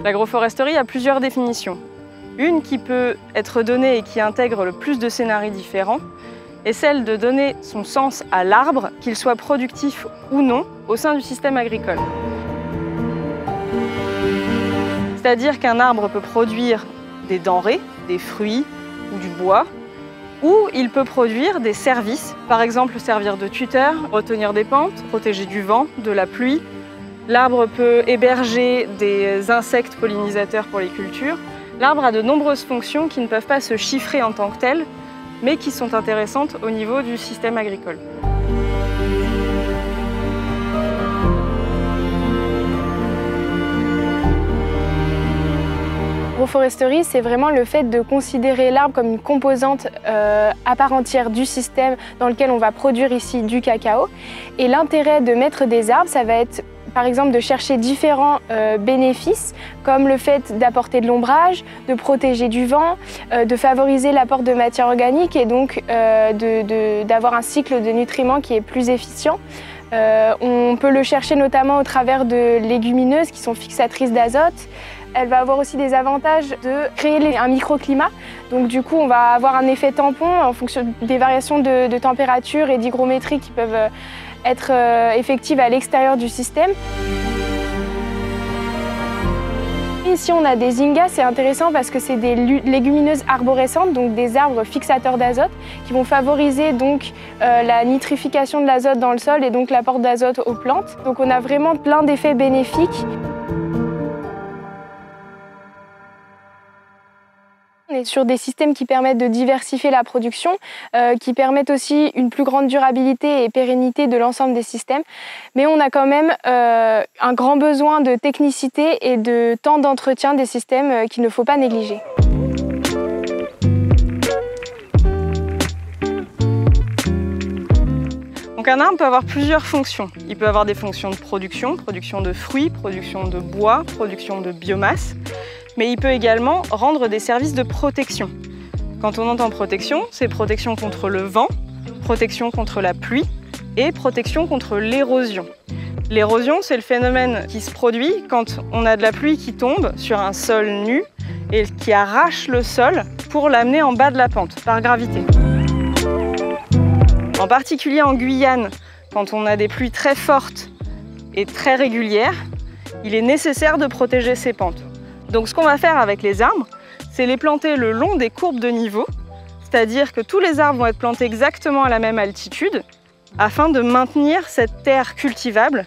L'agroforesterie a plusieurs définitions. Une qui peut être donnée et qui intègre le plus de scénarios différents est celle de donner son sens à l'arbre, qu'il soit productif ou non, au sein du système agricole. C'est-à-dire qu'un arbre peut produire des denrées, des fruits ou du bois, ou il peut produire des services, par exemple servir de tuteur, retenir des pentes, protéger du vent, de la pluie. L'arbre peut héberger des insectes pollinisateurs pour les cultures. L'arbre a de nombreuses fonctions qui ne peuvent pas se chiffrer en tant que telles, mais qui sont intéressantes au niveau du système agricole. L'agroforesterie, c'est vraiment le fait de considérer l'arbre comme une composante à part entière du système dans lequel on va produire ici du cacao. Et l'intérêt de mettre des arbres, ça va être par exemple de chercher différents bénéfices, comme le fait d'apporter de l'ombrage, de protéger du vent, de favoriser l'apport de matière organique et donc d'avoir un cycle de nutriments qui est plus efficient. On peut le chercher notamment au travers de légumineuses qui sont fixatrices d'azote. Elle va avoir aussi des avantages de créer un microclimat. Donc du coup, on va avoir un effet tampon en fonction des variations de température et d'hygrométrie qui peuvent être effectives à l'extérieur du système. Ici, on a des Zingas, c'est intéressant parce que c'est des légumineuses arborescentes, donc des arbres fixateurs d'azote, qui vont favoriser donc la nitrification de l'azote dans le sol et donc l'apport d'azote aux plantes. Donc on a vraiment plein d'effets bénéfiques. On est sur des systèmes qui permettent de diversifier la production, qui permettent aussi une plus grande durabilité et pérennité de l'ensemble des systèmes. Mais on a quand même un grand besoin de technicité et de temps d'entretien des systèmes qu'il ne faut pas négliger. Donc un arbre peut avoir plusieurs fonctions. Il peut avoir des fonctions de production de fruits, production de bois, production de biomasse. Mais il peut également rendre des services de protection. Quand on entend protection, c'est protection contre le vent, protection contre la pluie et protection contre l'érosion. L'érosion, c'est le phénomène qui se produit quand on a de la pluie qui tombe sur un sol nu et qui arrache le sol pour l'amener en bas de la pente par gravité. En particulier en Guyane, quand on a des pluies très fortes et très régulières, il est nécessaire de protéger ces pentes. Donc ce qu'on va faire avec les arbres, c'est les planter le long des courbes de niveau, c'est-à-dire que tous les arbres vont être plantés exactement à la même altitude afin de maintenir cette terre cultivable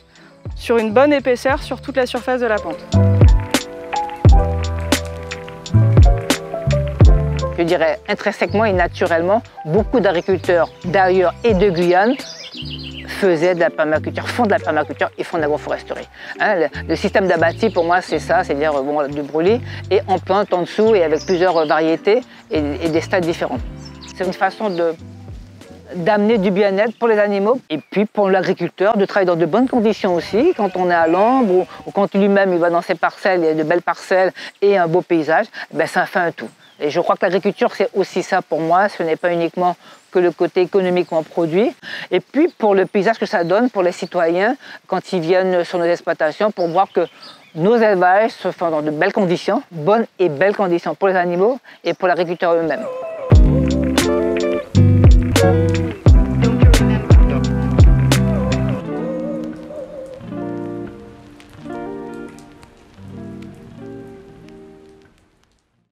sur une bonne épaisseur sur toute la surface de la pente. Je dirais intrinsèquement et naturellement, beaucoup d'agriculteurs d'ailleurs et de Guyane faisaient de la permaculture, font de la permaculture et font de l'agroforesterie. Hein, le système d'abatis, pour moi, c'est ça, c'est-à-dire bon, du brûlis, et on plante en dessous et avec plusieurs variétés et des stades différents. C'est une façon d'amener du bien-être pour les animaux et puis pour l'agriculteur de travailler dans de bonnes conditions aussi, quand on est à l'ombre ou quand lui-même il va dans ses parcelles, il y a de belles parcelles et un beau paysage, ben ça fait un tout. Et je crois que l'agriculture, c'est aussi ça pour moi, ce n'est pas uniquement que le côté économique qu'on produit, et puis pour le paysage que ça donne pour les citoyens quand ils viennent sur nos exploitations pour voir que nos élevages se font dans de belles conditions, bonnes et belles conditions pour les animaux et pour l'agriculteur eux-mêmes.